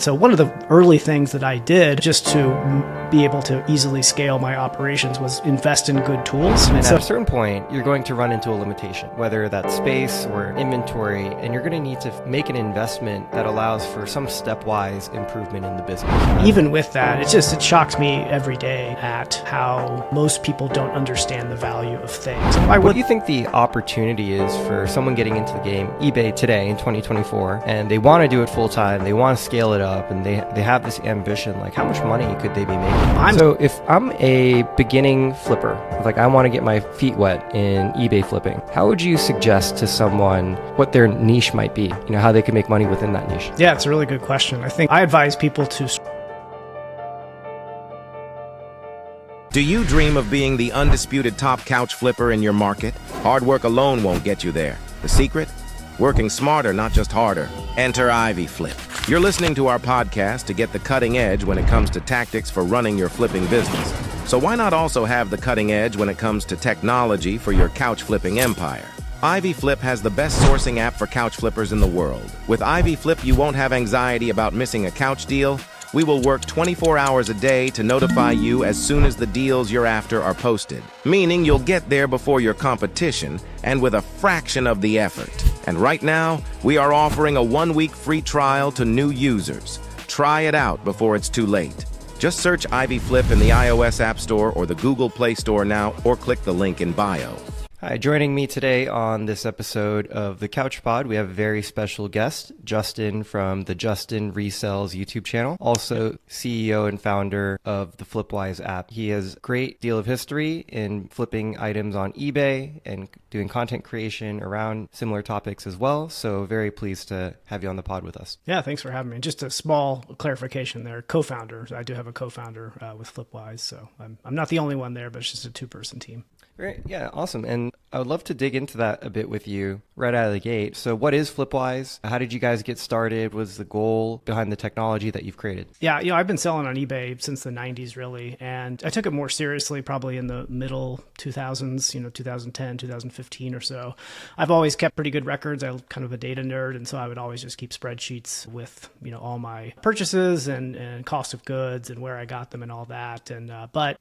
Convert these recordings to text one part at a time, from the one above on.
So one of the early things that I did just to be able to easily scale my operations was invest in good tools. And at a certain point, you're going to run into a limitation, whether that's space or inventory, and you're going to need to make an investment that allows for some stepwise improvement in the business. Even with that, it shocks me every day at how most people don't understand the value of things. What do you think the opportunity is for someone getting into the game, eBay today in 2024, and they want to do it full time, they want to scale it up, and they have this ambition, like how much money could they be making? So if I'm a beginning flipper, like I want to get my feet wet in eBay flipping, how would you suggest to someone what their niche might be? You know, how they can make money within that niche? Yeah, it's a really good question. I think I advise people to... Do you dream of being the undisputed top couch flipper in your market? Hard work alone won't get you there. The secret? Working smarter, not just harder. Enter Ivy Flip. You're listening to our podcast to get the cutting edge when it comes to tactics for running your flipping business. So why not also have the cutting edge when it comes to technology for your couch flipping empire? Ivy Flip has the best sourcing app for couch flippers in the world. With Ivy Flip, you won't have anxiety about missing a couch deal. We will work 24 hours a day to notify you as soon as the deals you're after are posted, meaning you'll get there before your competition and with a fraction of the effort. And right now, we are offering a 1-week free trial to new users. Try it out before it's too late. Just search Ivy Flip in the iOS App Store or the Google Play Store now, or click the link in bio. Hi, joining me today on this episode of the Couch Pod, we have a very special guest, Justin from the Justin Resells YouTube channel, also CEO and founder of the FlipWise app. He has a great deal of history in flipping items on eBay and doing content creation around similar topics as well. So very pleased to have you on the pod with us. Yeah, thanks for having me. Just a small clarification there. Co-founder. I do have a co-founder with FlipWise, so I'm not the only one there, but it's just a 2-person team. Great. Yeah, awesome. And I would love to dig into that a bit with you right out of the gate. So what is FlipWise? How did you guys get started? What was the goal behind the technology that you've created? Yeah, I've been selling on eBay since the 90s, really. And I took it more seriously probably in the middle 2000s, 2010, 2015 or so. I've always kept pretty good records. I'm kind of a data nerd. And so I would always just keep spreadsheets with, all my purchases and cost of goods and where I got them and all that. And but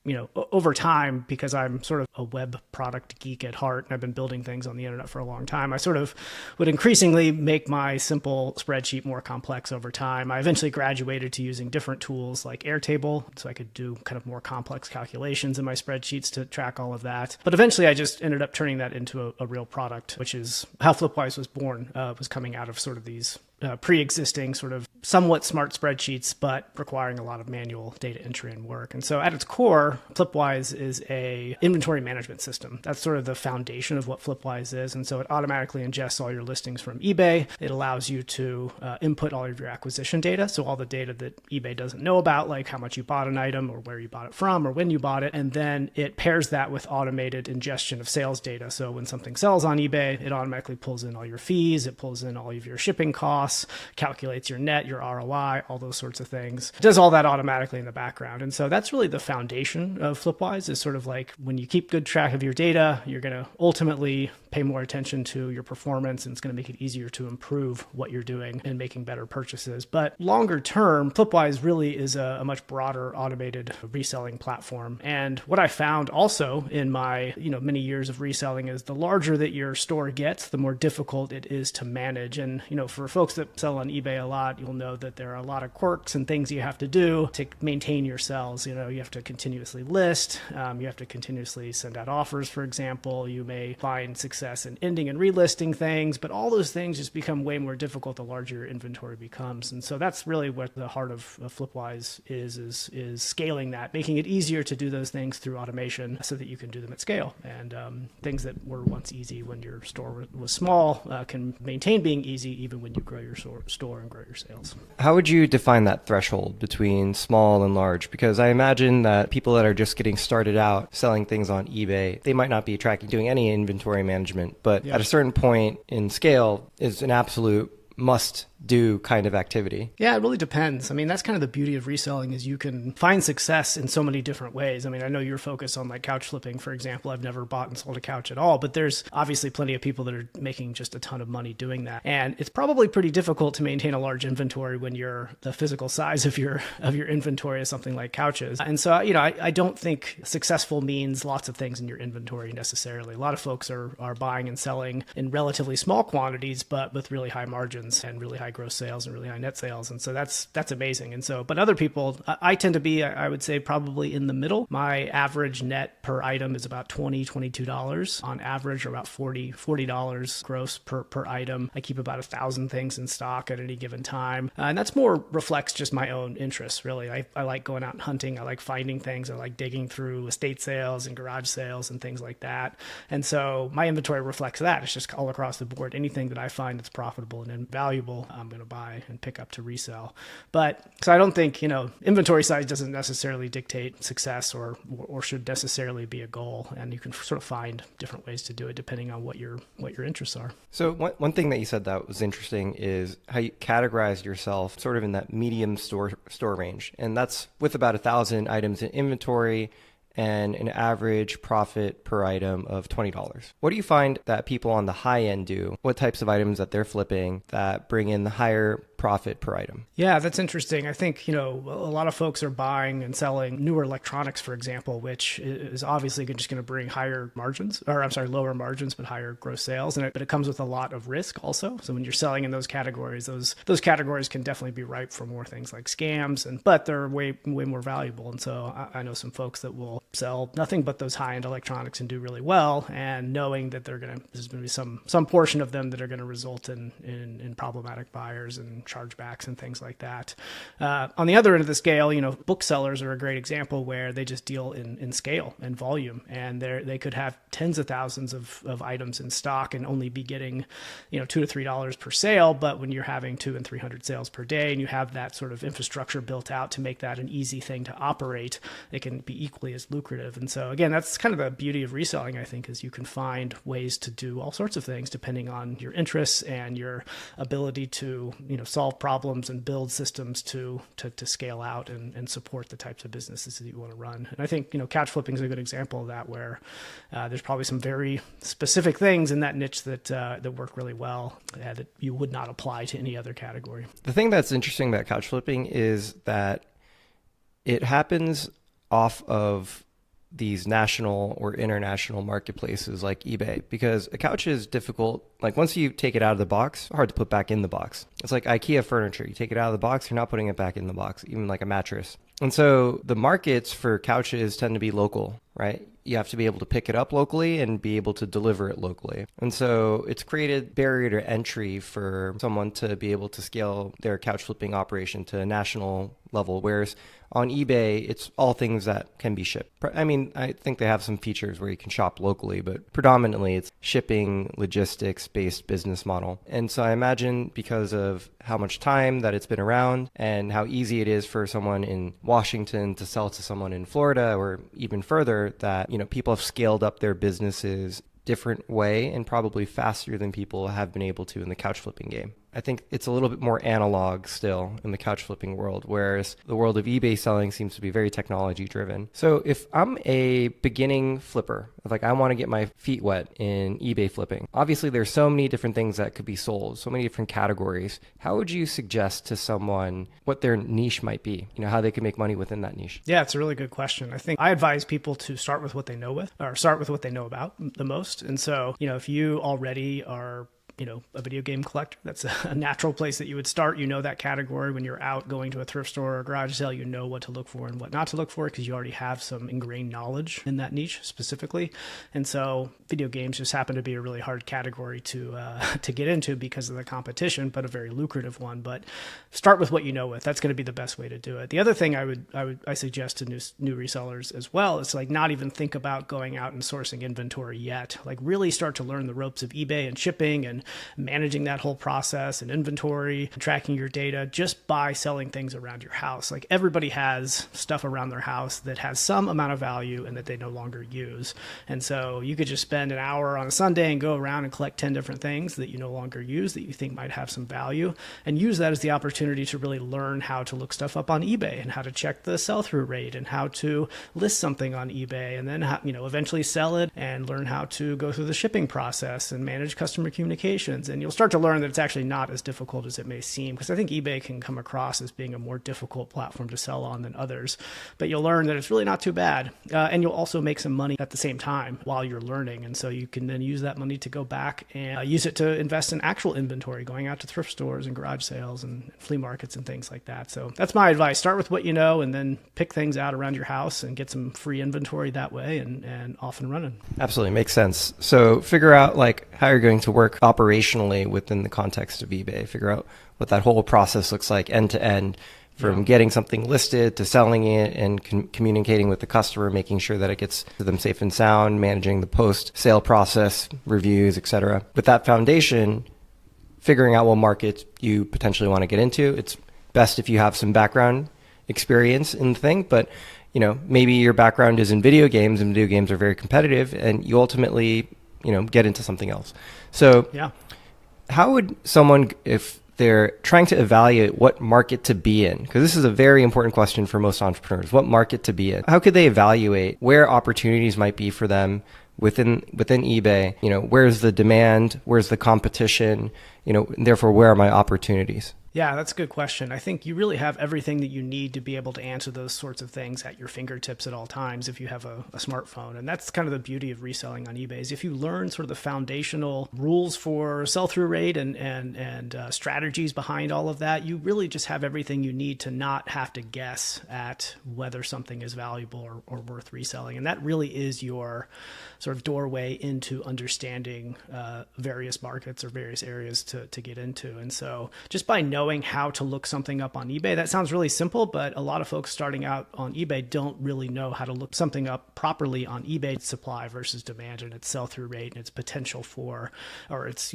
over time, because I'm sort of a web product geek at heart, and I've been building things on the internet for a long time, I sort of would increasingly make my simple spreadsheet more complex over time. I eventually graduated to using different tools like Airtable, so I could do kind of more complex calculations in my spreadsheets to track all of that. But eventually I just ended up turning that into a real product, which is how FlipWise was born, was coming out of sort of these pre-existing sort of somewhat smart spreadsheets, but requiring a lot of manual data entry and work. And so at its core, FlipWise is a inventory management system. That's sort of the foundation of what FlipWise is. And so it automatically ingests all your listings from eBay. It allows you to input all of your acquisition data. So all the data that eBay doesn't know about, like how much you bought an item or where you bought it from or when you bought it. And then it pairs that with automated ingestion of sales data. So when something sells on eBay, it automatically pulls in all your fees. It pulls in all of your shipping costs, calculates your net, your ROI, all those sorts of things. It does all that automatically in the background. And so that's really the foundation of FlipWise, is sort of like when you keep good track of your data, you're going to ultimately pay more attention to your performance, and it's going to make it easier to improve what you're doing and making better purchases. But longer term, FlipWise really is a much broader automated reselling platform. And what I found also in my many years of reselling is the larger that your store gets, the more difficult it is to manage. And for folks that sell on eBay a lot, you'll know that there are a lot of quirks and things you have to do to maintain your sales. You have to continuously list, you have to continuously send out offers, for example. You may find success in ending and relisting things, but all those things just become way more difficult the larger your inventory becomes. And so that's really what the heart of FlipWise is scaling that, making it easier to do those things through automation so that you can do them at scale. And things that were once easy when your store was small can maintain being easy even when you grow your store and grow your sales. How would you define that threshold between small and large? Because I imagine that people that are just getting started out selling things on eBay, they might not be doing any inventory management, but at a certain point in scale is an absolute must do kind of activity? Yeah, it really depends. I mean, that's kind of the beauty of reselling is you can find success in so many different ways. I mean, I know you're focused on like couch flipping, for example. I've never bought and sold a couch at all, but there's obviously plenty of people that are making just a ton of money doing that. And it's probably pretty difficult to maintain a large inventory when the physical size of your inventory is something like couches. And so, I don't think successful means lots of things in your inventory necessarily. A lot of folks are buying and selling in relatively small quantities, but with really high margins and really high gross sales and really high net sales. And so that's amazing. And so, but other people, I tend to be, I would say probably in the middle. My average net per item is about $22 on average, or about $40 gross per item. I keep about 1,000 things in stock at any given time. And that's more reflects just my own interests, really. I like going out and hunting. I like finding things. I like digging through estate sales and garage sales and things like that. And so my inventory reflects that. It's just all across the board. Anything that I find that's profitable and invaluable, I'm going to buy and pick up to resell. But so I don't think, inventory size doesn't necessarily dictate success or should necessarily be a goal. And you can sort of find different ways to do it depending on what your interests are. So one thing that you said that was interesting is how you categorize yourself sort of in that medium store range. And that's with about 1,000 items in inventory and an average profit per item of $20. What do you find that people on the high end do? What types of items that they're flipping that bring in the higher profit per item? Yeah, that's interesting. I think, a lot of folks are buying and selling newer electronics, for example, which is obviously just going to bring lower margins, but higher gross sales. But it comes with a lot of risk also. So when you're selling in those categories, those categories can definitely be ripe for more things like scams, but they're way, way more valuable. And so I know some folks that will sell nothing but those high-end electronics and do really well, and knowing that there's going to be some portion of them that are going to result in problematic buyers and chargebacks and things like that. On the other end of the scale, booksellers are a great example where they just deal in scale and volume, and they could have tens of thousands of items in stock and only be getting, $2 to $3 per sale. But when you're having 200 and 300 sales per day, and you have that sort of infrastructure built out to make that an easy thing to operate, it can be equally as lucrative. And so again, that's kind of the beauty of reselling, I think, is you can find ways to do all sorts of things depending on your interests and your ability to, solve problems and build systems to scale out and support the types of businesses that you want to run. And I think, couch flipping is a good example of that, where there's probably some very specific things in that niche that work really well that you would not apply to any other category. The thing that's interesting about couch flipping is that it happens off of these national or international marketplaces like eBay, because a couch is difficult. Like once you take it out of the box, hard to put back in the box. It's like IKEA furniture. You take it out of the box, you're not putting it back in the box, even like a mattress. And so the markets for couches tend to be local, right? You have to be able to pick it up locally and be able to deliver it locally. And so it's created barrier to entry for someone to be able to scale their couch flipping operation to a national level. Whereas on eBay, it's all things that can be shipped. I mean, I think they have some features where you can shop locally, but predominantly it's shipping, logistics-based business model. And so I imagine because of how much time that it's been around and how easy it is for someone in Washington to sell to someone in Florida or even further, that, people have scaled up their businesses different way and probably faster than people have been able to in the couch flipping game. I think it's a little bit more analog still in the couch flipping world, whereas the world of eBay selling seems to be very technology driven. So if I'm a beginning flipper, like I want to get my feet wet in eBay flipping, obviously there's so many different things that could be sold, so many different categories. How would you suggest to someone what their niche might be, how they can make money within that niche? Yeah, it's a really good question. I think I advise people to start with what they know about the most. And so, if you already are a video game collector, that's a natural place that you would start. That category. When you're out going to a thrift store or garage sale, you know what to look for and what not to look for because you already have some ingrained knowledge in that niche specifically. And so video games just happen to be a really hard category to get into because of the competition, but a very lucrative one. But start with what you know with. That's going to be the best way to do it. The other thing I suggest to new resellers as well is like not even think about going out and sourcing inventory yet. Like really start to learn the ropes of eBay and shipping and managing that whole process and inventory, tracking your data just by selling things around your house. Like everybody has stuff around their house that has some amount of value and that they no longer use. And so you could just spend an hour on a Sunday and go around and collect 10 different things that you no longer use that you think might have some value, and use that as the opportunity to really learn how to look stuff up on eBay and how to check the sell-through rate and how to list something on eBay, and then eventually sell it, and learn how to go through the shipping process and manage customer communications. And you'll start to learn that it's actually not as difficult as it may seem, because I think eBay can come across as being a more difficult platform to sell on than others. But you'll learn that it's really not too bad. And you'll also make some money at the same time while you're learning. And so you can then use that money to go back and use it to invest in actual inventory, going out to thrift stores and garage sales and flea markets and things like that. So that's my advice. Start with what you know, and then pick things out around your house and get some free inventory that way, and off and running. Absolutely. Makes sense. So figure out like how you're going to work operationally within the context of eBay. Figure out what that whole process looks like end to end, from getting something listed to selling it and communicating with the customer, making sure that it gets to them safe and sound, managing the post-sale process, reviews, etc. With that foundation, figuring out what market you potentially want to get into. It's best if you have some background experience in the thing, but maybe your background is in video games, and video games are very competitive, and you ultimately, get into something else. So how would someone, if they're trying to evaluate what market to be in, because this is a very important question for most entrepreneurs, what market to be in, how could they evaluate where opportunities might be for them within eBay? Where's the demand? Where's the competition? Therefore, where are my opportunities? Yeah, that's a good question. I think you really have everything that you need to be able to answer those sorts of things at your fingertips at all times if you have a smartphone. And that's kind of the beauty of reselling on eBay, is if you learn sort of the foundational rules for sell-through rate and strategies behind all of that, you really just have everything you need to not have to guess at whether something is valuable or worth reselling. And that really is your sort of doorway into understanding various markets or various areas to get into. And so just by knowing how to look something up on eBay, that sounds really simple, but a lot of folks starting out on eBay don't really know how to look something up properly on eBay. Supply versus demand, and its sell-through rate, and its potential for, or its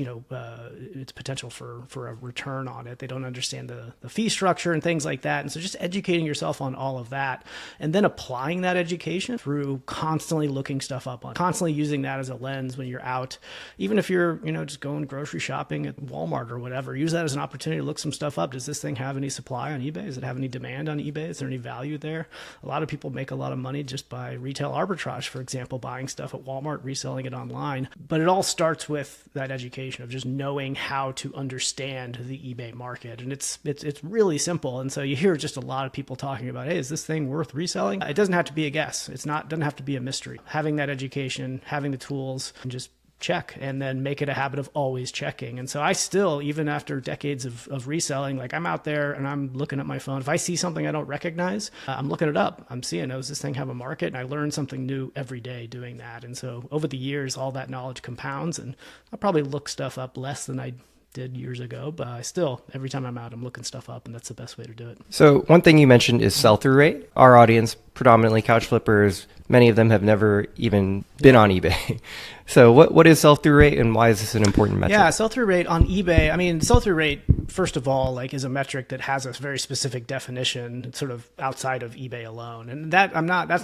potential for a return on it. They don't understand the fee structure and things like that. And so just educating yourself on all of that, and then applying that education through constantly looking stuff up on, constantly using that as a lens when you're out, even if you're just going grocery shopping at Walmart or whatever. Use that as an opportunity to look some stuff up. Does this thing have any supply on eBay? Does it have any demand on eBay? Is there any value there? A lot of people make a lot of money just by retail arbitrage, for example, buying stuff at Walmart, reselling it online. But it all starts with that education of just knowing how to understand the eBay market. And it's really simple. And so you hear just a lot of people talking about, hey, is this thing worth reselling? It doesn't have to be a guess. Doesn't have to be a mystery. Having that education, having the tools, and just check, and then make it a habit of always checking. And so I still, even after decades of reselling, like I'm out there and I'm looking at my phone. If I see something I don't recognize, I'm looking it up. I'm seeing, does this thing have a market? And I learn something new every day doing that. And so over the years, all that knowledge compounds, and I probably look stuff up less than I did years ago, but I still, every time I'm out, I'm looking stuff up, and that's the best way to do it. So one thing you mentioned is sell-through rate. Our audience, predominantly couch flippers, many of them have never even been on eBay. So what is sell-through rate, and why is this an important metric? Yeah, sell-through rate on eBay. I mean, sell-through rate, first of all, is a metric that has a very specific definition. It's sort of outside of eBay alone. And that's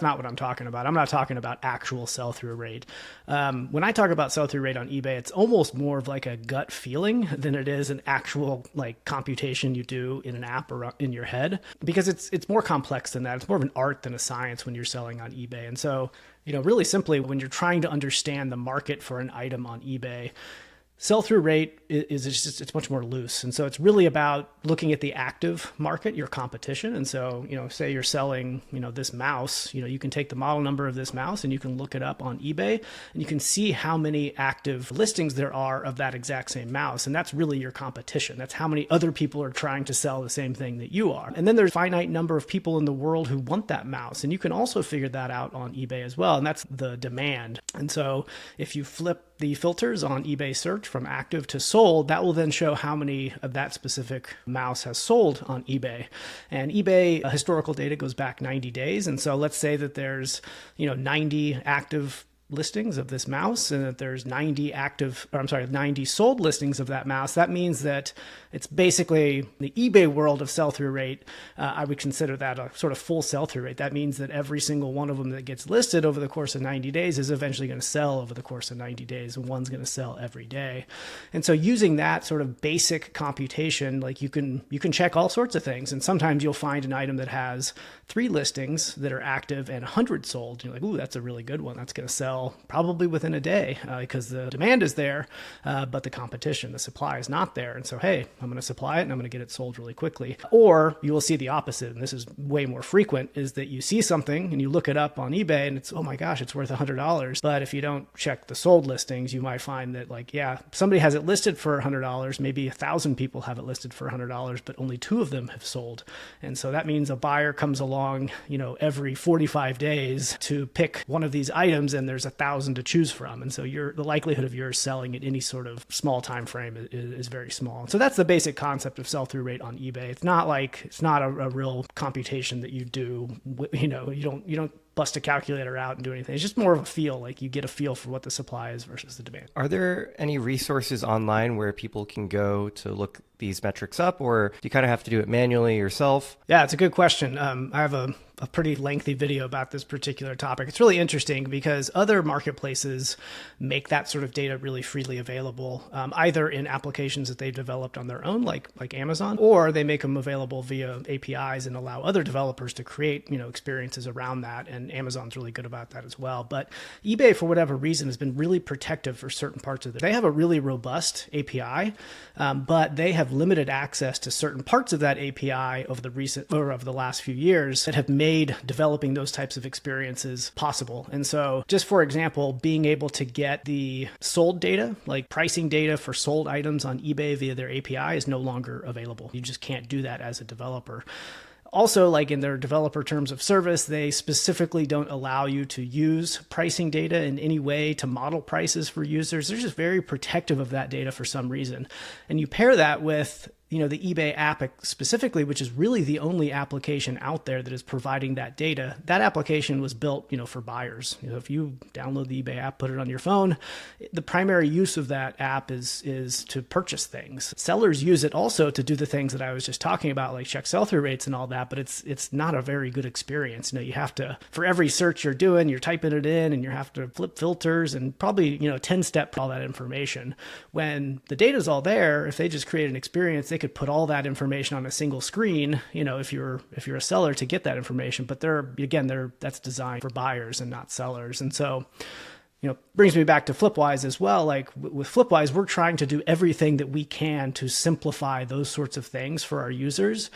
not what I'm talking about. I'm not talking about actual sell-through rate. When I talk about sell-through rate on eBay, it's almost more of like a gut feeling than it is an actual computation you do in an app or in your head, because it's more complex than that. It's more of an art than a science when you're selling on eBay. And so, really simply, when you're trying to understand the market for an item on eBay, sell-through rate it's much more loose. And so it's really about looking at the active market, your competition. And so, say you're selling, this mouse, you can take the model number of this mouse and you can look it up on eBay, and you can see how many active listings there are of that exact same mouse. And that's really your competition. That's how many other people are trying to sell the same thing that you are. And then there's a finite number of people in the world who want that mouse. And you can also figure that out on eBay as well. And that's the demand. And so if you flip the filters on eBay search from active to sold, that will then show how many of that specific mouse has sold on eBay. And eBay historical data goes back 90 days. And so let's say that there's 90 active listings of this mouse and that there's 90 sold listings of that mouse, that means that it's basically the eBay world of sell-through rate. I would consider that a sort of full sell-through rate. That means that every single one of them that gets listed over the course of 90 days is eventually going to sell over the course of 90 days, and one's going to sell every day. And so using that sort of basic computation, like you can check all sorts of things. And sometimes you'll find an item that has 3 listings that are active and 100 sold. You're like, ooh, that's a really good one. That's going to sell probably within a day because the demand is there, but the competition, the supply is not there. And so, hey, I'm going to supply it and I'm going to get it sold really quickly. Or you will see the opposite, and this is way more frequent, is that you see something and you look it up on eBay and it's, oh my gosh, it's worth $100. But if you don't check the sold listings, you might find that like, yeah, somebody has it listed for $100. Maybe 1,000 people have it listed for $100, but only 2 of them have sold. And so that means a buyer comes along, every 45 days to pick one of these items, and there's 1,000 to choose from. And so the likelihood of yours selling at any sort of small time frame is very small. So that's the basic concept of sell-through rate on eBay. It's not a real computation that you do. You don't bust a calculator out and do anything. It's just more of a feel, like you get a feel for what the supply is versus the demand. Are there any resources online where people can go to look these metrics up, or do you kind of have to do it manually yourself? Yeah, it's a good question. I have a pretty lengthy video about this particular topic. It's really interesting because other marketplaces make that sort of data really freely available, either in applications that they've developed on their own, like Amazon, or they make them available via APIs and allow other developers to create, experiences around that. And Amazon's really good about that as well. But eBay, for whatever reason, has been really protective for certain parts of it. They have a really robust API, but they have limited access to certain parts of that API over the last few years that have made developing those types of experiences possible. And so just for example, being able to get the sold data, like pricing data for sold items on eBay via their API is no longer available. You just can't do that as a developer. Also, like in their developer terms of service, they specifically don't allow you to use pricing data in any way to model prices for users. They're just very protective of that data for some reason. And you pair that with the eBay app specifically, which is really the only application out there that is providing that data. That application was built, for buyers. If you download the eBay app, put it on your phone, the primary use of that app is to purchase things. Sellers use it also to do the things that I was just talking about, like check sell-through rates and all that, but it's not a very good experience. You have to, for every search you're doing, you're typing it in and you have to flip filters and probably, 10-step all that information. When the data's all there, if they just create an experience, they could put all that information on a single screen, if you're a seller to get that information. But that's designed for buyers and not sellers. And so, brings me back to FlipWise as well. Like with FlipWise, we're trying to do everything that we can to simplify those sorts of things for our users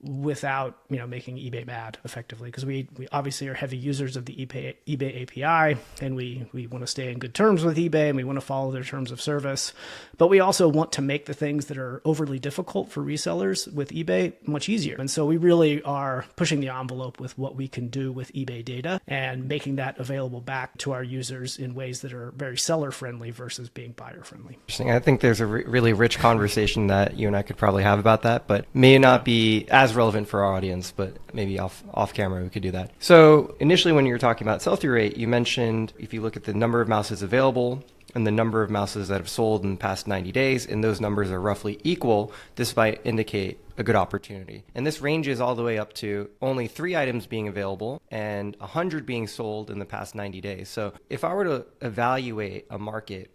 without making eBay mad effectively, because we obviously are heavy users of the eBay API, and we want to stay in good terms with eBay and we want to follow their terms of service, but we also want to make the things that are overly difficult for resellers with eBay much easier. And so we really are pushing the envelope with what we can do with eBay data and making that available back to our users in ways that are very seller friendly versus being buyer friendly. Interesting. I think there's a really rich conversation that you and I could probably have about that, but may not be as relevant for our audience, but maybe off camera we could do that. So initially when you were talking about sell-through rate, you mentioned if you look at the number of mouses available and the number of mouses that have sold in the past 90 days, and those numbers are roughly equal, this might indicate a good opportunity. And this ranges all the way up to only 3 items being available and 100 being sold in the past 90 days. So if I were to evaluate a market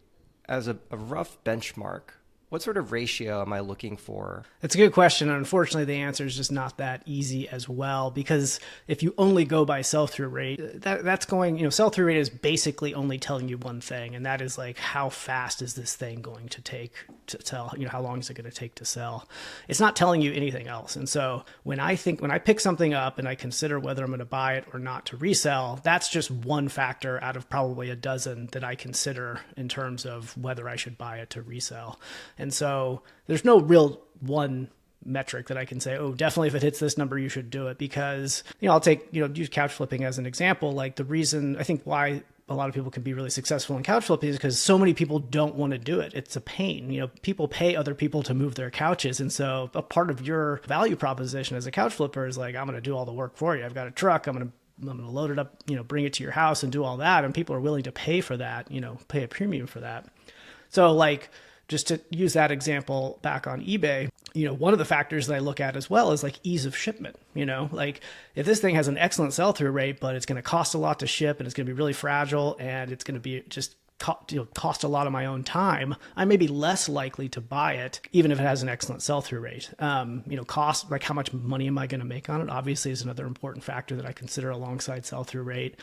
as a rough benchmark, what sort of ratio am I looking for? That's a good question. Unfortunately, the answer is just not that easy as well, because if you only go by sell-through rate, that's going, sell-through rate is basically only telling you one thing, and that is like, how fast is this thing going to take to sell? How long is it going to take to sell? It's not telling you anything else. And so when I pick something up and I consider whether I'm going to buy it or not to resell, that's just one factor out of probably a dozen that I consider in terms of whether I should buy it to resell. And so there's no real one metric that I can say, oh, definitely if it hits this number, you should do it. Because, I'll take, use couch flipping as an example. Like the reason I think why a lot of people can be really successful in couch flipping is because so many people don't want to do it. It's a pain. People pay other people to move their couches. And so a part of your value proposition as a couch flipper is like, I'm going to do all the work for you. I've got a truck. I'm going to I'm going to load it up, bring it to your house and do all that. And people are willing to pay for that, pay a premium for that. So like, just to use that example back on eBay, one of the factors that I look at as well is like ease of shipment. Like if this thing has an excellent sell-through rate, but it's going to cost a lot to ship and it's going to be really fragile and it's going to be just cost a lot of my own time, I may be less likely to buy it, even if it has an excellent sell-through rate. Cost, like how much money am I going to make on it? Obviously is another important factor that I consider alongside sell-through rate.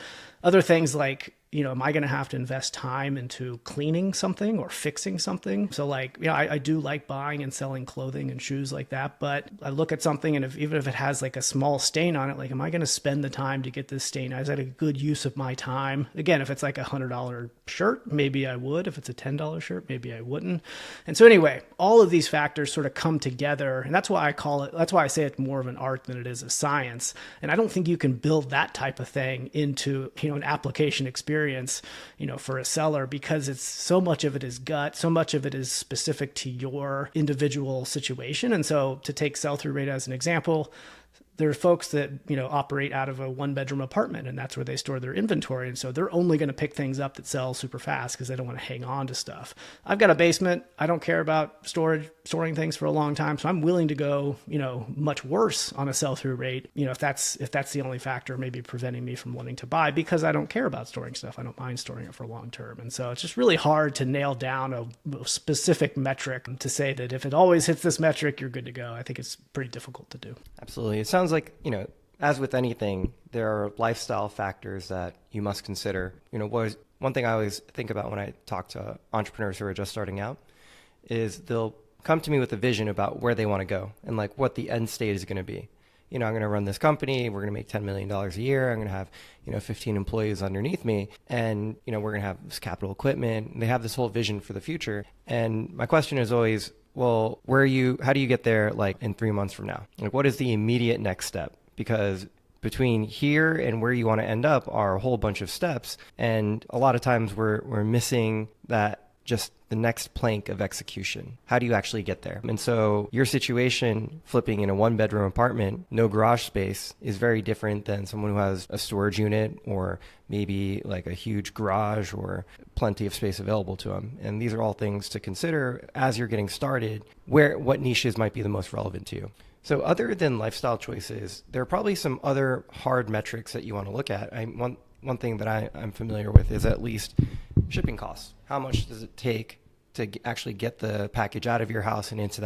Other things like, am I going to have to invest time into cleaning something or fixing something? So like, I do like buying and selling clothing and shoes like that, but I look at something and even if it has like a small stain on it, like, am I going to spend the time to get this stain? Is that a good use of my time? Again, if it's like $100 shirt, maybe I would. If it's a $10 shirt, maybe I wouldn't. And so anyway, all of these factors sort of come together. And that's why I say it's more of an art than it is a science. And I don't think you can build that type of thing into, an application experience, for a seller, because it's so much of it is gut, so much of it is specific to your individual situation. And so to take sell-through rate as an example, there are folks that, operate out of a 1-bedroom apartment and that's where they store their inventory. And so they're only going to pick things up that sell super fast because they don't want to hang on to stuff. I've got a basement. I don't care about storing things for a long time. So I'm willing to go, much worse on a sell-through rate, if that's the only factor maybe preventing me from wanting to buy, because I don't care about storing stuff. I don't mind storing it for long term. And so it's just really hard to nail down a specific metric to say that if it always hits this metric, you're good to go. I think it's pretty difficult to do. Absolutely. It sounds like, as with anything, there are lifestyle factors that you must consider. One thing I always think about when I talk to entrepreneurs who are just starting out is they'll come to me with a vision about where they want to go and like what the end state is going to be. I'm going to run this company. We're going to make $10 million a year. I'm going to have, 15 employees underneath me. And, we're going to have this capital equipment. And they have this whole vision for the future. And my question is always, well, how do you get there like in 3 months from now? Like, what is the immediate next step? Because between here and where you want to end up are a whole bunch of steps. And a lot of times we're missing that, just the next plank of execution. How do you actually get there? And so your situation, flipping in a 1-bedroom apartment, no garage space, is very different than someone who has a storage unit or maybe like a huge garage or plenty of space available to them. And these are all things to consider as you're getting started, what niches might be the most relevant to you. So other than lifestyle choices, there are probably some other hard metrics that you want to look at. One thing that I'm familiar with is at least shipping costs. How much does it take to actually get the package out of your house and into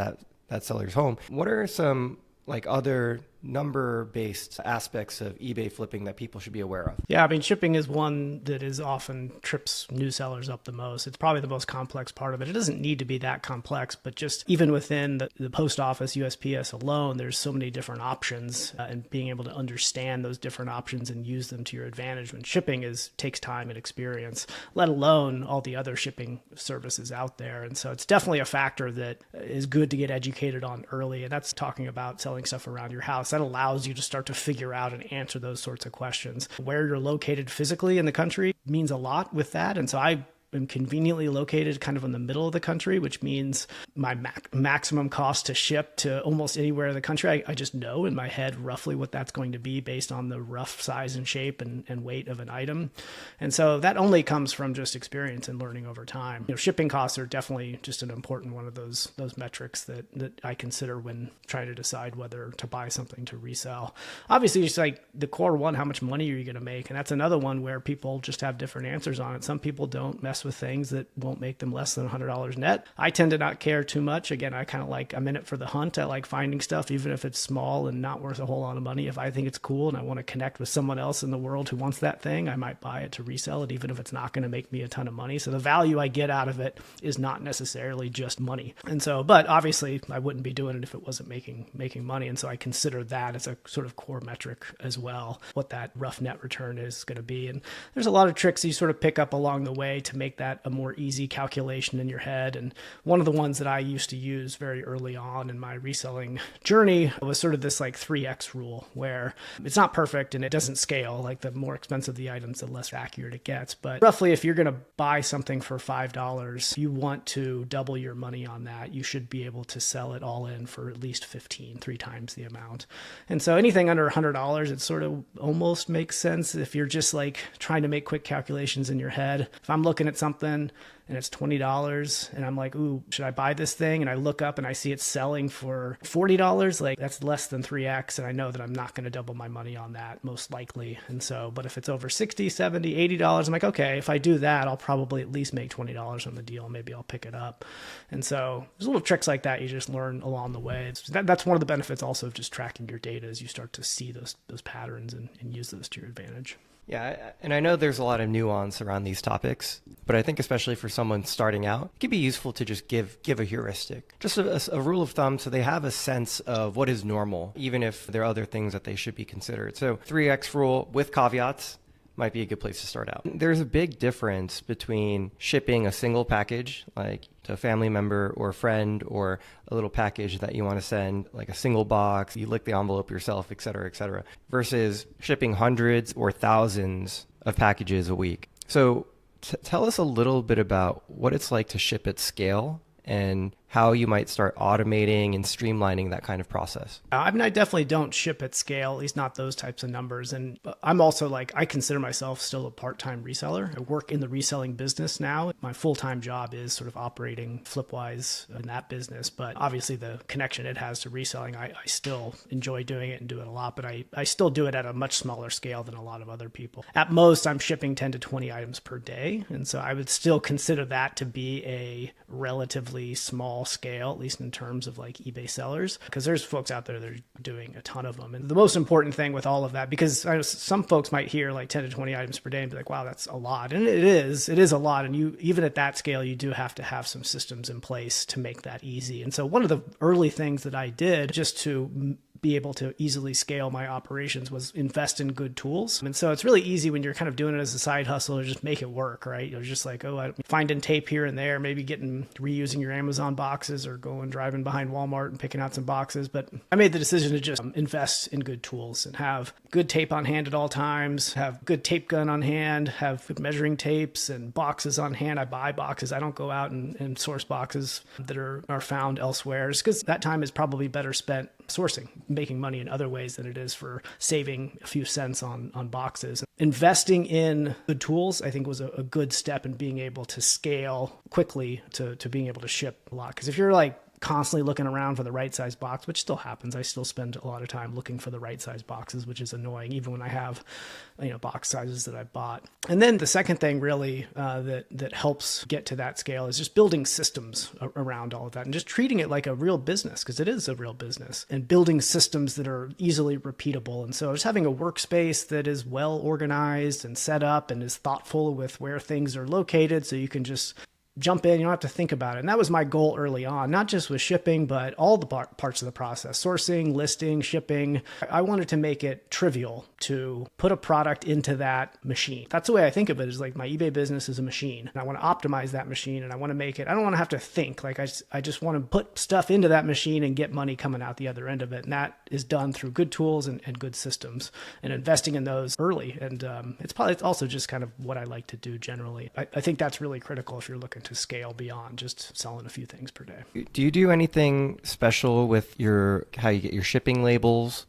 that seller's home? What are some like other number-based aspects of eBay flipping that people should be aware of? Yeah, I mean, shipping is one that is often trips new sellers up the most. It's probably the most complex part of it. It doesn't need to be that complex, but just even within the post office, USPS alone, there's so many different options, and being able to understand those different options and use them to your advantage when shipping takes time and experience, let alone all the other shipping services out there. And so it's definitely a factor that is good to get educated on early. And that's talking about selling stuff around your house. That allows you to start to figure out and answer those sorts of questions. Where you're located physically in the country means a lot with that. And so I am conveniently located kind of in the middle of the country, which means my maximum cost to ship to almost anywhere in the country. I just know in my head roughly what that's going to be based on the rough size and shape and weight of an item. And so that only comes from just experience and learning over time. Shipping costs are definitely just an important one of those metrics that I consider when trying to decide whether to buy something to resell. Obviously, it's like the core one, how much money are you going to make? And that's another one where people just have different answers on it. Some people don't mess with things that won't make them less than $100 net. I tend to not care too much. Again, I'm in it for the hunt. I like finding stuff, even if it's small and not worth a whole lot of money. If I think it's cool and I want to connect with someone else in the world who wants that thing, I might buy it to resell it, even if it's not going to make me a ton of money. So the value I get out of it is not necessarily just money. And so, but obviously I wouldn't be doing it if it wasn't making money. And so I consider that as a sort of core metric as well, what that rough net return is going to be. And there's a lot of tricks you sort of pick up along the way to make make that a more easy calculation in your head. And one of the ones that I used to use very early on in my reselling journey was sort of this like 3x rule, where it's not perfect and it doesn't scale. Like the more expensive the items, the less accurate it gets. But roughly, if you're going to buy something for $5, you want to double your money on that. You should be able to sell it all in for at least 15, 3 times the amount. And so anything under $100, it sort of almost makes sense if you're just like trying to make quick calculations in your head. If I'm looking at something and it's $20 and I'm like, ooh, should I buy this thing? And I look up and I see it's selling for $40, like that's less than 3x. And I know that I'm not going to double my money on that most likely. And so, but if it's over $60, $70, $80, I'm like, okay, if I do that, I'll probably at least make $20 on the deal. Maybe I'll pick it up. And so there's little tricks like that you just learn along the way. That's one of the benefits also of just tracking your data, as you start to see those patterns and use those to your advantage. Yeah, and I know there's a lot of nuance around these topics, but I think especially for someone starting out, it can be useful to just give a heuristic, just a rule of thumb, so they have a sense of what is normal, even if there are other things that they should be considered. So 3x rule with caveats might be a good place to start out. There's a big difference between shipping a single package, like to a family member or a friend, or a little package that you want to send, like a single box, you lick the envelope yourself, et cetera, versus shipping hundreds or thousands of packages a week. So tell us a little bit about what it's like to ship at scale and how you might start automating and streamlining that kind of process. I mean, I definitely don't ship at scale, at least not those types of numbers. And I'm also like, I consider myself still a part-time reseller. I work in the reselling business now. My full-time job is sort of operating FlipWise in that business. But obviously the connection it has to reselling, I still enjoy doing it and do it a lot, but I still do it at a much smaller scale than a lot of other people. At most, I'm shipping 10 to 20 items per day. And so I would still consider that to be a relatively small scale, at least in terms of like eBay sellers, because there's folks out there that are doing a ton of them. And the most important thing with all of that, because I know some folks might hear like 10 to 20 items per day and be like, wow, that's a lot. And it is a lot. And you, even at that scale, you do have to have some systems in place to make that easy. And so one of the early things that I did just to be able to easily scale my operations was invest in good tools. And so it's really easy when you're kind of doing it as a side hustle to just make it work, right? You're just like, oh, I'm finding tape here and there, maybe reusing your Amazon boxes or driving behind Walmart and picking out some boxes. But I made the decision to just invest in good tools and have good tape on hand at all times, have good tape gun on hand, have good measuring tapes and boxes on hand. I buy boxes. I don't go out and source boxes that are found elsewhere, just because that time is probably better spent sourcing, making money in other ways than it is for saving a few cents on boxes. Investing in good tools, I think, was a good step in being able to scale quickly to being able to ship a lot. Because if you're like constantly looking around for the right size box, which still happens, I still spend a lot of time looking for the right size boxes, which is annoying, even when I have, box sizes that I bought. And then the second thing really that helps get to that scale is just building systems around all of that and just treating it like a real business, because it is a real business, and building systems that are easily repeatable. And so just having a workspace that is well organized and set up and is thoughtful with where things are located, so you can just jump in, you don't have to think about it. And that was my goal early on, not just with shipping, but all the parts of the process, sourcing, listing, shipping. I wanted to make it trivial to put a product into that machine. That's the way I think of it, is like my eBay business is a machine. And I want to optimize that machine, and I want to make it, I don't want to have to think. Like I just want to put stuff into that machine and get money coming out the other end of it. And that is done through good tools and good systems, and investing in those early. And it's also just kind of what I like to do generally. I think that's really critical if you're looking to scale beyond just selling a few things per day. Do you do anything special with how you get your shipping labels?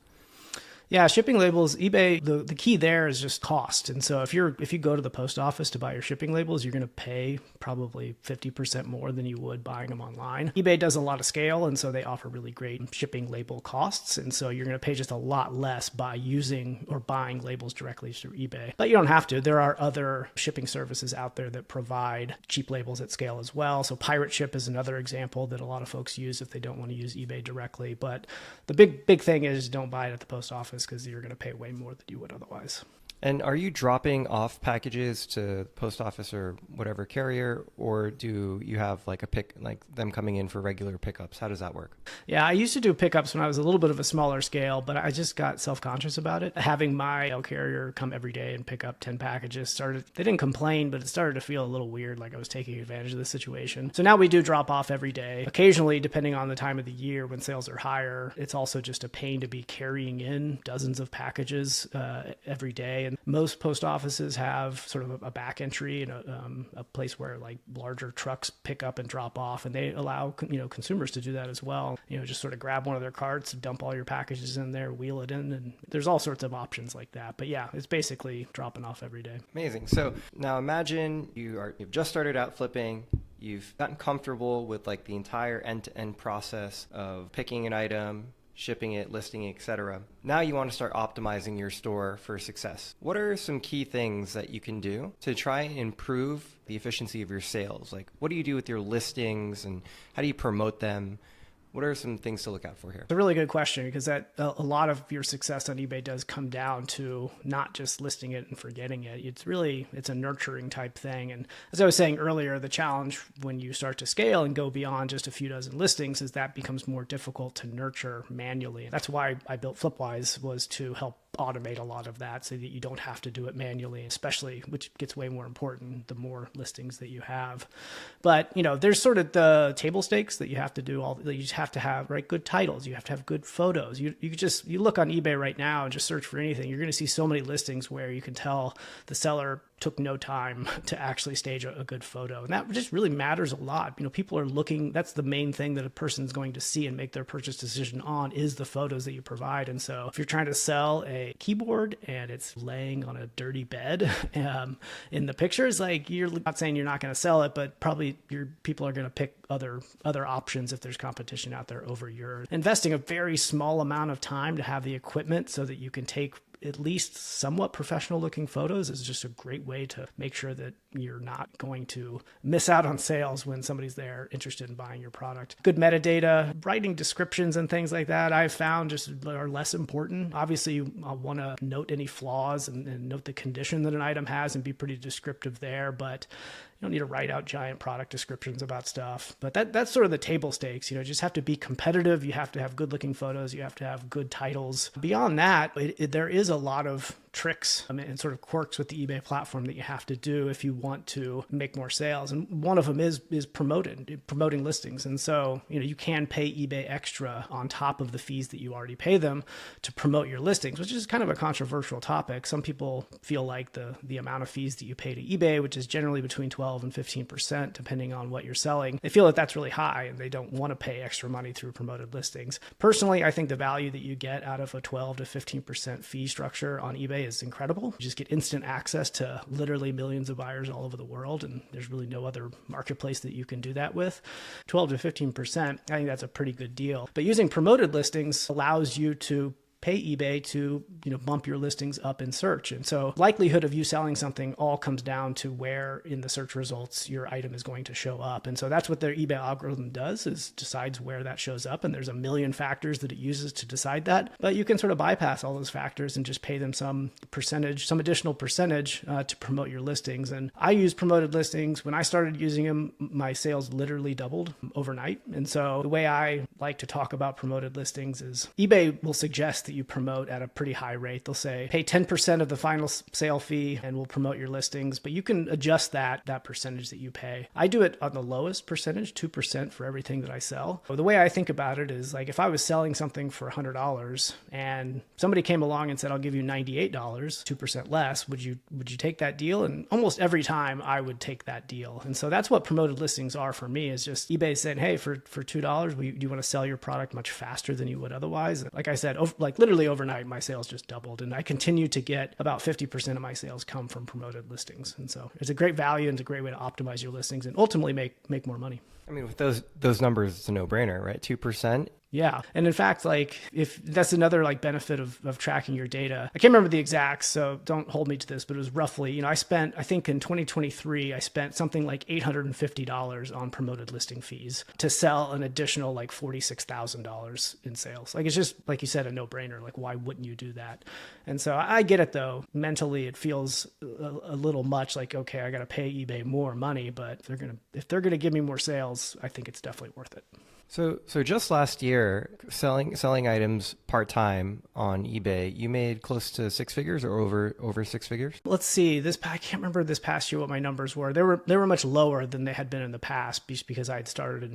Yeah, shipping labels, eBay, the key there is just cost. And so if you go to the post office to buy your shipping labels, you're going to pay probably 50% more than you would buying them online. eBay does a lot of scale, and so they offer really great shipping label costs. And so you're going to pay just a lot less by using or buying labels directly through eBay. But you don't have to. There are other shipping services out there that provide cheap labels at scale as well. So Pirate Ship is another example that a lot of folks use if they don't want to use eBay directly. But the big thing is don't buy it at the post office, because you're going to pay way more than you would otherwise. And are you dropping off packages to post office or whatever carrier, or do you have like them coming in for regular pickups? How does that work? Yeah, I used to do pickups when I was a little bit of a smaller scale, but I just got self-conscious about it. Having my mail carrier come every day and pick up 10 packages they didn't complain, but it started to feel a little weird, like I was taking advantage of the situation. So now we do drop off every day. Occasionally, depending on the time of the year when sales are higher, it's also just a pain to be carrying in dozens of packages every day. And most post offices have sort of a back entry and a place where like larger trucks pick up and drop off, and they allow consumers to do that as well. Just sort of grab one of their carts, dump all your packages in there, wheel it in, and there's all sorts of options like that. But yeah, it's basically dropping off every day. Amazing. So now imagine you've just started out flipping. You've gotten comfortable with like the entire end-to-end process of picking an item, shipping it, listing it, etc. Now you want to start optimizing your store for success. What are some key things that you can do to try and improve the efficiency of your sales? Like, what do you do with your listings and how do you promote them? What are some things to look out for here? It's a really good question, because that a lot of your success on eBay does come down to not just listing it and forgetting it. It's a nurturing type thing. And as I was saying earlier, the challenge when you start to scale and go beyond just a few dozen listings is that becomes more difficult to nurture manually. That's why I built FlipWise, was to help automate a lot of that so that you don't have to do it manually, especially, which gets way more important the more listings that you have. But there's sort of the table stakes that you have to do. You just have to have good titles. You have to have good photos. You look on eBay right now and just search for anything. You're going to see so many listings where you can tell the seller took no time to actually stage a good photo. And that just really matters a lot. People are looking, that's the main thing that a person is going to see and make their purchase decision on, is the photos that you provide. And so if you're trying to sell a keyboard and it's laying on a dirty bed in the pictures, like, you're not saying you're not going to sell it, but probably your people are going to pick other options if there's competition out there over yours. Investing a very small amount of time to have the equipment so that you can take at least somewhat professional looking photos is just a great way to make sure that you're not going to miss out on sales when somebody's there interested in buying your product. Good metadata, writing descriptions and things like that, I've found just are less important. Obviously, you want to note any flaws and note the condition that an item has and be pretty descriptive there, but you don't need to write out giant product descriptions about stuff. But that's sort of the table stakes. You just have to be competitive. You have to have good looking photos. You have to have good titles. Beyond that, there is a lot of tricks and sort of quirks with the eBay platform that you have to do if you want to make more sales. And one of them is promoting listings. And so, you can pay eBay extra on top of the fees that you already pay them to promote your listings, which is kind of a controversial topic. Some people feel like the amount of fees that you pay to eBay, which is generally between 12 and 15%, depending on what you're selling, they feel that that's really high and they don't want to pay extra money through promoted listings. Personally, I think the value that you get out of a 12 to 15% fee structure on eBay is incredible. You just get instant access to literally millions of buyers all over the world, and there's really no other marketplace that you can do that with. 12 to 15%, I think that's a pretty good deal. But using promoted listings allows you to pay eBay to, bump your listings up in search. And so likelihood of you selling something all comes down to where in the search results your item is going to show up. And so that's what their eBay algorithm does, is decides where that shows up. And there's a million factors that it uses to decide that. But you can sort of bypass all those factors and just pay them some additional percentage to promote your listings. And I use promoted listings. When I started using them, my sales literally doubled overnight. And so the way I like to talk about promoted listings is eBay will suggest that you promote at a pretty high rate. They'll say, pay 10% of the final sale fee and we'll promote your listings, but you can adjust that percentage that you pay. I do it on the lowest percentage, 2% for everything that I sell. So the way I think about it is, like, if I was selling something for $100 and somebody came along and said, I'll give you $98, 2% less, would you take that deal? And almost every time I would take that deal. And so that's what promoted listings are for me, is just eBay saying, hey, for $2, do you want to sell your product much faster than you would otherwise? Like I said, literally overnight, my sales just doubled, and I continue to get about 50% of my sales come from promoted listings. And so it's a great value and it's a great way to optimize your listings and ultimately make more money. I mean, with those numbers, it's a no-brainer, right? 2%. Yeah. And in fact, like if that's another like benefit of tracking your data. I can't remember the exacts, so don't hold me to this, but it was roughly, I think in 2023, I spent something like $850 on promoted listing fees to sell an additional like $46,000 in sales. Like it's just, like you said, a no brainer. Like why wouldn't you do that? And so I get it though. Mentally, it feels a little much like, okay, I got to pay eBay more money, but if they're going to give me more sales, I think it's definitely worth it. So just last year, selling items part-time on eBay, you made close to six figures or over six figures? Let's see. I can't remember this past year what my numbers were. They were much lower than they had been in the past just because I had started a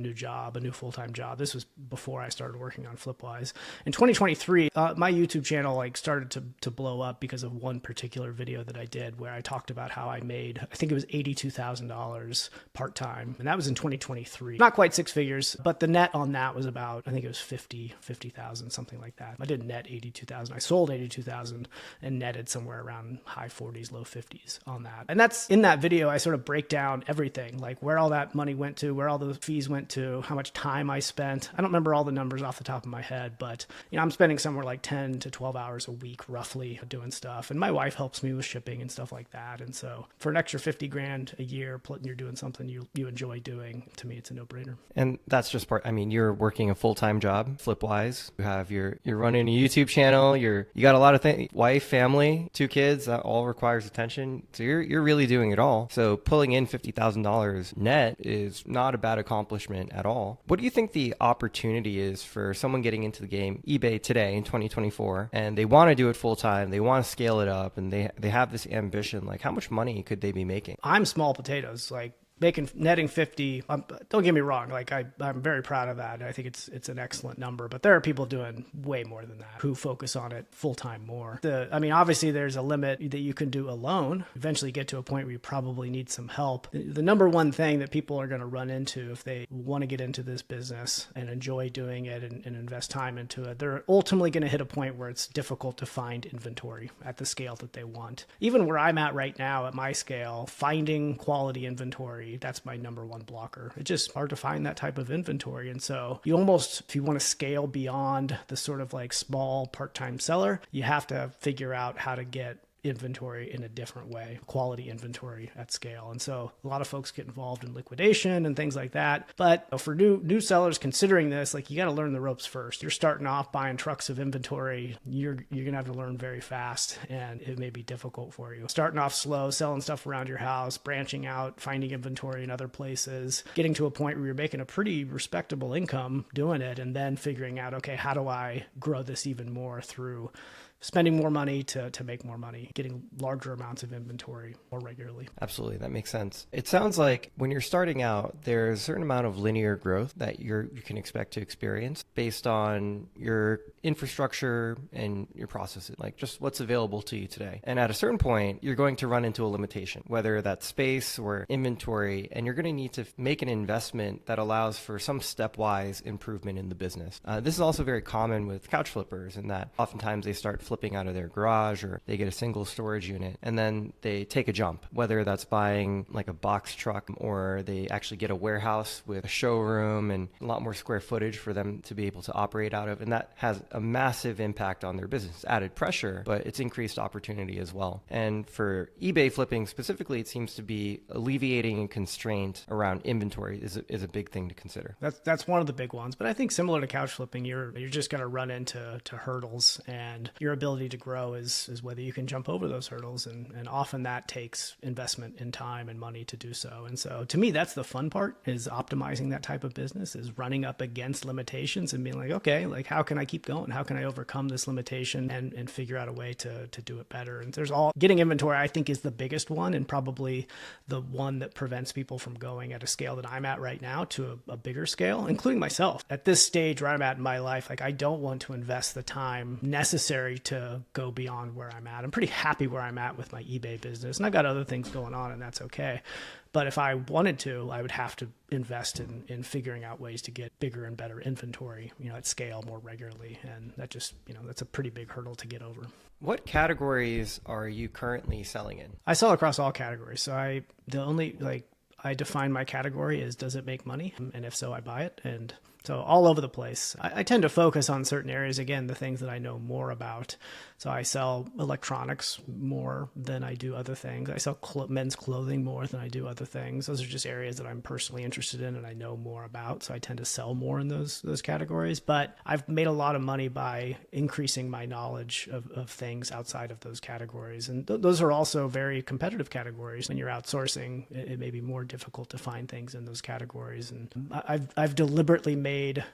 new full-time job. This was before I started working on FlipWise. In 2023, my YouTube channel like started to blow up because of one particular video that I did where I talked about how I made, I think it was $82,000 part-time, and that was in 2023. Not quite six figures, but the net on that was about, I think it was 50,000, something like that. I didn't net 82,000. I sold 82,000 and netted somewhere around high 40s, low 50s on that. And that's in that video, I sort of break down everything, like where all that money went to, where all the fees went to, how much time I spent. I don't remember all the numbers off the top of my head, but I'm spending somewhere like 10 to 12 hours a week roughly doing stuff. And my wife helps me with shipping and stuff like that. And so for an extra 50 grand a year, you're doing something you enjoy doing, to me, it's a no-brainer. And that's just you're working a full-time job, FlipWise. You're running a YouTube channel. You got a lot of things, wife, family, 2 kids, that all requires attention. So you're really doing it all. So pulling in $50,000 net is not a bad accomplishment at all. What do you think the opportunity is for someone getting into the game, eBay today in 2024, and they want to do it full-time, they want to scale it up, and they have this ambition? Like, how much money could they be making? I'm small potatoes. Like, netting 50, don't get me wrong, like I'm very proud of that. I think it's an excellent number, but there are people doing way more than that who focus on it full time more. Obviously there's a limit that you can do alone. Eventually get to a point where you probably need some help. The number one thing that people are going to run into if they want to get into this business and enjoy doing it and invest time into it, they're ultimately going to hit a point where it's difficult to find inventory at the scale that they want. Even where I'm at right now at my scale, finding quality inventory, that's my number one blocker. It's just hard to find that type of inventory. And so you almost, if you want to scale beyond the sort of like small part-time seller, you have to figure out how to get inventory in a different way, quality inventory at scale. And so a lot of folks get involved in liquidation and things like that. But for new sellers considering this, like you got to learn the ropes first. You're starting off buying trucks of inventory. You're going to have to learn very fast, and it may be difficult for you. Starting off slow, selling stuff around your house, branching out, finding inventory in other places, getting to a point where you're making a pretty respectable income doing it, and then figuring out, okay, how do I grow this even more through spending more money to make more money, getting larger amounts of inventory more regularly. Absolutely. That makes sense. It sounds like when you're starting out, there's a certain amount of linear growth that you can expect to experience based on your infrastructure and your processes, like just what's available to you today. And at a certain point, you're going to run into a limitation, whether that's space or inventory, and you're going to need to make an investment that allows for some stepwise improvement in the business. This is also very common with couch flippers in that oftentimes they start flipping out of their garage or they get a single storage unit and then they take a jump, whether that's buying like a box truck or they actually get a warehouse with a showroom and a lot more square footage for them to be able to operate out of. And that has a massive impact on their business, added pressure, but it's increased opportunity as well. And for eBay flipping specifically, it seems to be alleviating a constraint around inventory is a big thing to consider. That's one of the big ones. But I think similar to couch flipping, you're just going to run into hurdles, and your ability to grow is whether you can jump over those hurdles. And often that takes investment in time and money to do so. And so to me, that's the fun part, is optimizing that type of business, is running up against limitations and being like, okay, like how can I keep going? How can I overcome this limitation and figure out a way to do it better? And getting inventory, I think, is the biggest one, and probably the one that prevents people from going at a scale that I'm at right now to a bigger scale, including myself. At this stage where I'm at in my life, like I don't want to invest the time necessary to go beyond where I'm at. I'm pretty happy where I'm at with my eBay business, and I've got other things going on, and that's okay. But if I wanted to, I would have to invest in figuring out ways to get bigger and better inventory, at scale more regularly. And that just, that's a pretty big hurdle to get over. What categories are you currently selling in? I sell across all categories. So I define my category as, does it make money? And if so, I buy it. And So all over the place. I tend to focus on certain areas, again, the things that I know more about. So I sell electronics more than I do other things. I sell men's clothing more than I do other things. Those are just areas that I'm personally interested in and I know more about. So I tend to sell more in those categories. But I've made a lot of money by increasing my knowledge of things outside of those categories. And those are also very competitive categories. When you're outsourcing, it may be more difficult to find things in those categories. And I've deliberately made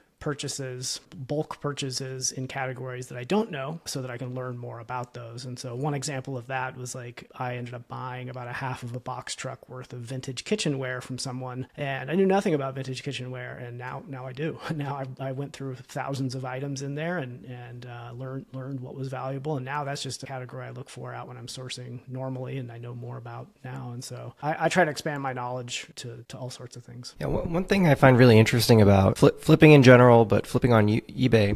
bulk purchases in categories that I don't know so that I can learn more about those. And so one example of that was like I ended up buying about a half of a box truck worth of vintage kitchenware from someone, and I knew nothing about vintage kitchenware, and now I do. Now I went through thousands of items in there and learned what was valuable, and now that's just a category I look for out when I'm sourcing normally, and I know more about now. And so I try to expand my knowledge to all sorts of things. Yeah, one thing I find really interesting about flipping in general, but flipping on eBay,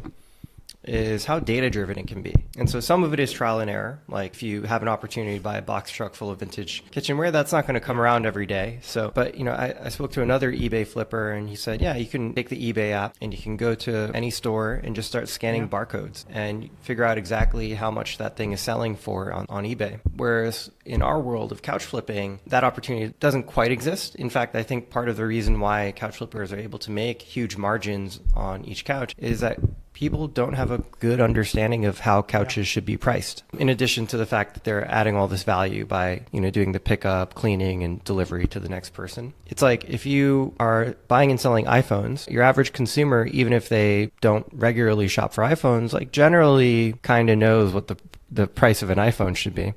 is how data-driven it can be. And so some of it is trial and error. Like if you have an opportunity to buy a box truck full of vintage kitchenware, that's not going to come around every day. So, but I spoke to another eBay flipper and he said, yeah, you can take the eBay app and you can go to any store and just start scanning barcodes and figure out exactly how much that thing is selling for on eBay. Whereas in our world of couch flipping, that opportunity doesn't quite exist. In fact, I think part of the reason why couch flippers are able to make huge margins on each couch is that people don't have a good understanding of how couches should be priced. In addition to the fact that they're adding all this value by, doing the pickup, cleaning, and delivery to the next person. It's like if you are buying and selling iPhones, your average consumer, even if they don't regularly shop for iPhones, like generally kind of knows what the price of an iPhone should be.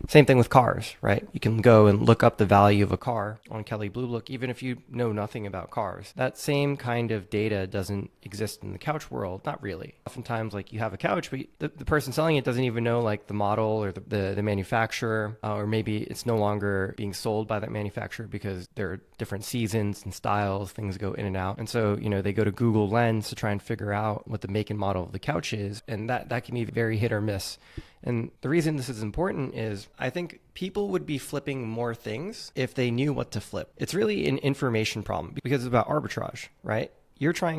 Same thing with cars, right? You can go and look up the value of a car on Kelley Blue Book, even if you know nothing about cars. That same kind of data doesn't exist in the couch world. Not really. Oftentimes, like you have a couch, but the person selling it doesn't even know like the model or the manufacturer, or maybe it's no longer being sold by that manufacturer because there are different seasons and styles, things go in and out. And so, they go to Google Lens to try and figure out what the make and model of the couch is. And that can be very hit or miss. And the reason this is important is I think people would be flipping more things if they knew what to flip. It's really an information problem because it's about arbitrage, right?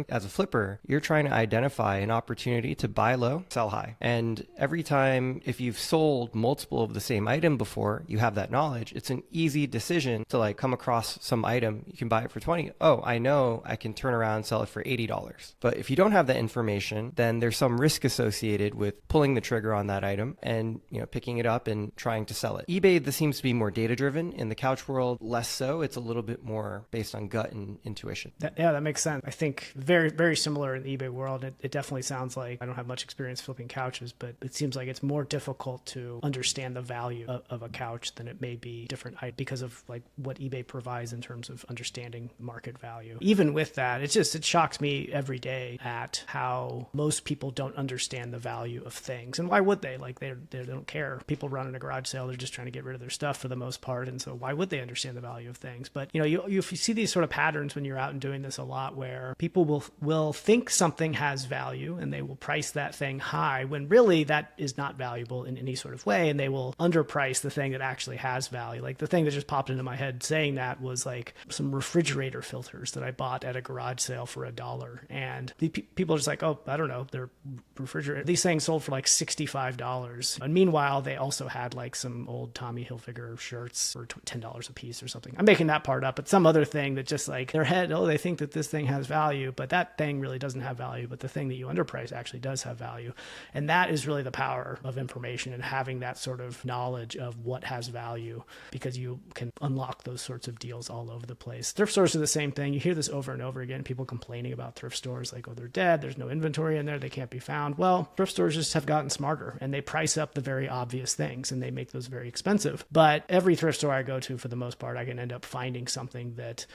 As a flipper, you're trying to identify an opportunity to buy low, sell high. And every time, if you've sold multiple of the same item before, you have that knowledge, it's an easy decision to like come across some item, you can buy it for 20. Oh, I know I can turn around and sell it for $80. But if you don't have that information, then there's some risk associated with pulling the trigger on that item and, picking it up and trying to sell it. eBay, this seems to be more data driven. In the couch world, less so. It's a little bit more based on gut and intuition. That makes sense. I think very, very similar in the eBay world. It definitely sounds like I don't have much experience flipping couches, but it seems like it's more difficult to understand the value of a couch than it may be different because of like what eBay provides in terms of understanding market value. Even with that, it shocks me every day at how most people don't understand the value of things. And why would they? Like they don't care. People run in a garage sale, they're just trying to get rid of their stuff for the most part. And so why would they understand the value of things? But you see these sort of patterns when you're out and doing this a lot where people will think something has value and they will price that thing high when really that is not valuable in any sort of way, and they will underprice the thing that actually has value. Like the thing that just popped into my head saying that was like some refrigerator filters that I bought at a garage sale for $1, and the people are just like, oh, I don't know, they're refrigerator. These things sold for like $65, and meanwhile they also had like some old Tommy Hilfiger shirts for $10 a piece or something. I'm making that part up, but some other thing that just like their head, they think that this thing has value, but that thing really doesn't have value, but the thing that you underprice actually does have value. And that is really the power of information and having that sort of knowledge of what has value, because you can unlock those sorts of deals all over the place. Thrift stores are the same thing. You hear this over and over again, people complaining about thrift stores like, oh, they're dead, there's no inventory in there, they can't be found. Well, thrift stores just have gotten smarter and they price up the very obvious things and they make those very expensive. But every thrift store I go to, for the most part, I can end up finding something that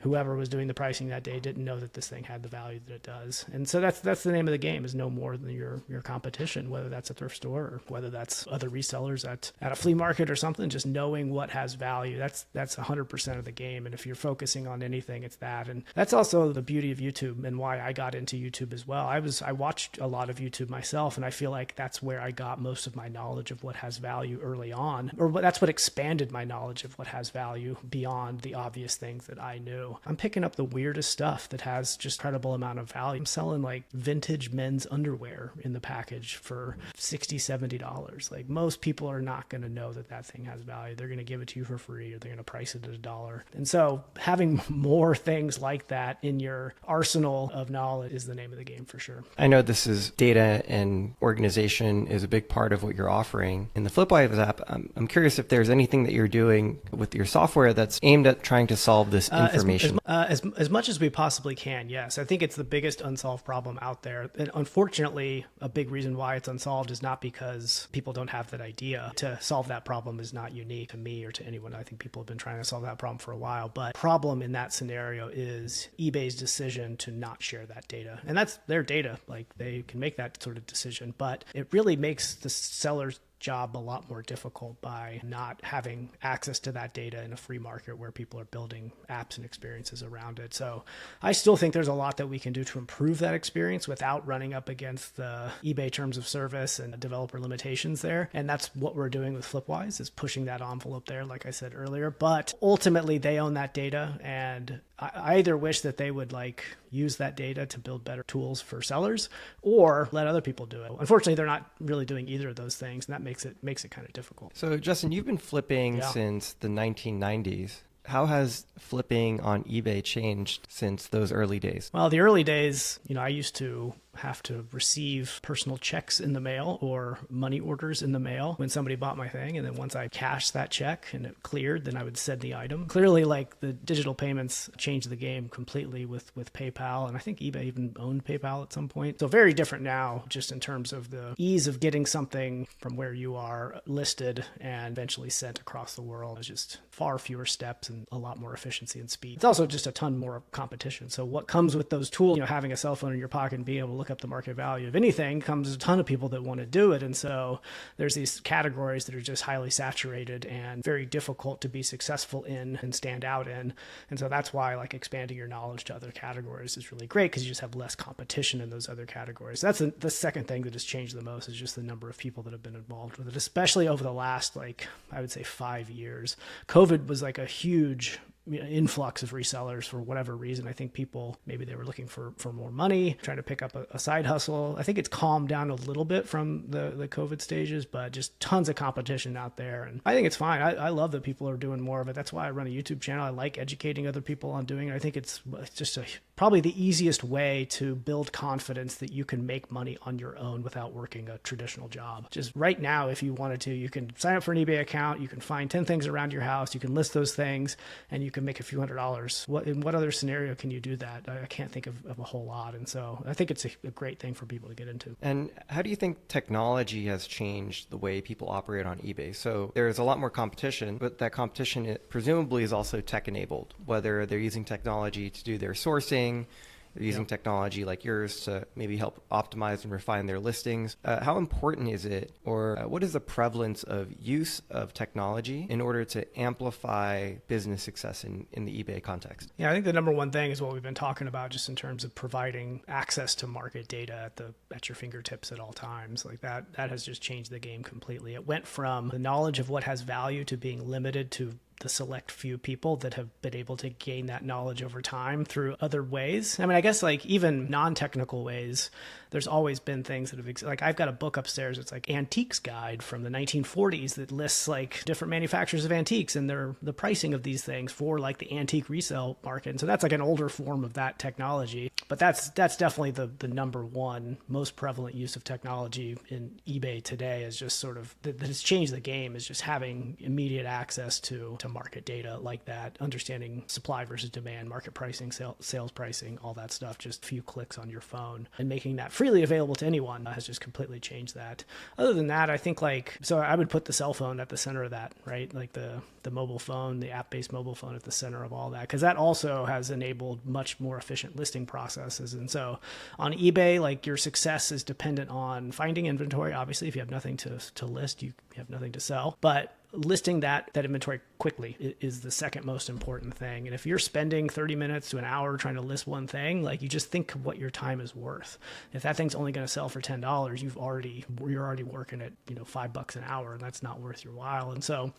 whoever was doing the pricing that day didn't know that this thing had the value that it does. And so that's the name of the game, is no more than your competition, whether that's a thrift store or whether that's other resellers at a flea market or something. Just knowing what has value, that's 100% of the game. And if you're focusing on anything, it's that. And that's also the beauty of YouTube and why I got into YouTube as well. I watched a lot of YouTube myself, and I feel like that's where I got most of my knowledge of what has value early on, or that's what expanded my knowledge of what has value beyond the obvious things that I knew. do, I'm picking up the weirdest stuff that has just incredible amount of value. I'm selling like vintage men's underwear in the package for $60-$70. Like most people are not going to know that that thing has value. They're going to give it to you for free, or they're going to price it at $1. And so having more things like that in your arsenal of knowledge is the name of the game for sure. I know this is data and organization is a big part of what you're offering. In the FlipWise app, I'm curious if there's anything that you're doing with your software that's aimed at trying to solve this information. As much as we possibly can, yes. I think it's the biggest unsolved problem out there. And unfortunately, a big reason why it's unsolved is not because people don't have that idea. To solve that problem is not unique to me or to anyone. I think people have been trying to solve that problem for a while. But problem in that scenario is eBay's decision to not share that data. And that's their data. Like they can make that sort of decision, but it really makes the seller's job a lot more difficult by not having access to that data in a free market where people are building apps and experiences around it. So I still think there's a lot that we can do to improve that experience without running up against the eBay terms of service and developer limitations there. And that's what we're doing with FlipWise, is pushing that envelope there, like I said earlier. But ultimately they own that data, and I either wish that they would like use that data to build better tools for sellers or let other people do it. Unfortunately, they're not really doing either of those things, and that makes it kind of difficult. So Justin, you've been flipping since the 1990s. How has flipping on eBay changed since those early days? Well, the early days, I used to have to receive personal checks in the mail or money orders in the mail when somebody bought my thing. And then once I cashed that check and it cleared, then I would send the item. Clearly, like the digital payments changed the game completely with PayPal. And I think eBay even owned PayPal at some point. So very different now, just in terms of the ease of getting something from where you are listed and eventually sent across the world. It's just far fewer steps and a lot more efficiency and speed. It's also just a ton more competition. So what comes with those tools, having a cell phone in your pocket and being able to look up the market value of anything, comes a ton of people that want to do it. And so there's these categories that are just highly saturated and very difficult to be successful in and stand out in. And so that's why like expanding your knowledge to other categories is really great, because you just have less competition in those other categories. That's the second thing that has changed the most, is just the number of people that have been involved with it, especially over the last, like, I would say 5 years. COVID was like a huge influx of resellers for whatever reason. I think people, maybe they were looking for more money, trying to pick up a side hustle. I think it's calmed down a little bit from the COVID stages, but just tons of competition out there. And I think it's fine. I love that people are doing more of it. That's why I run a YouTube channel. I like educating other people on doing it. I think it's just probably the easiest way to build confidence that you can make money on your own without working a traditional job. Just right now, if you wanted to, you can sign up for an eBay account, you can find 10 things around your house, you can list those things, and you can make a few $100s. In what other scenario can you do that? I can't think of a whole lot. And so I think it's a great thing for people to get into. And how do you think technology has changed the way people operate on eBay? So there's a lot more competition, but that competition presumably is also tech enabled, whether they're using technology to do their sourcing, they're using technology like yours to maybe help optimize and refine their listings. How important is it, or what is the prevalence of use of technology in order to amplify business success in the eBay context? Yeah, I think the number one thing is what we've been talking about, just in terms of providing access to market data at your fingertips at all times. Like that has just changed the game completely. It went from the knowledge of what has value to being limited to the select few people that have been able to gain that knowledge over time through other ways. I mean, I guess like even non-technical ways, there's always been things that have, like I've got a book upstairs. It's like Antiques Guide from the 1940s that lists like different manufacturers of antiques and the pricing of these things for like the antique resale market. And so that's like an older form of that technology, but that's definitely the number one most prevalent use of technology in eBay today, is just sort of that has changed the game, is just having immediate access to market data like that, understanding supply versus demand, market pricing, sales pricing, all that stuff, just a few clicks on your phone, and making that freely available to anyone has just completely changed that. Other than that, I think so I would put the cell phone at the center of that, right? Like the mobile phone, the app-based mobile phone at the center of all that, because that also has enabled much more efficient listing processes. And so on eBay, like your success is dependent on finding inventory. Obviously, if you have nothing to list, you have nothing to sell, but listing that inventory quickly quickly is the second most important thing. And if you're spending 30 minutes to an hour trying to list one thing, like, you just think of what your time is worth. If that thing's only going to sell for $10, you're already working at, $5 an hour, and that's not worth your while. And so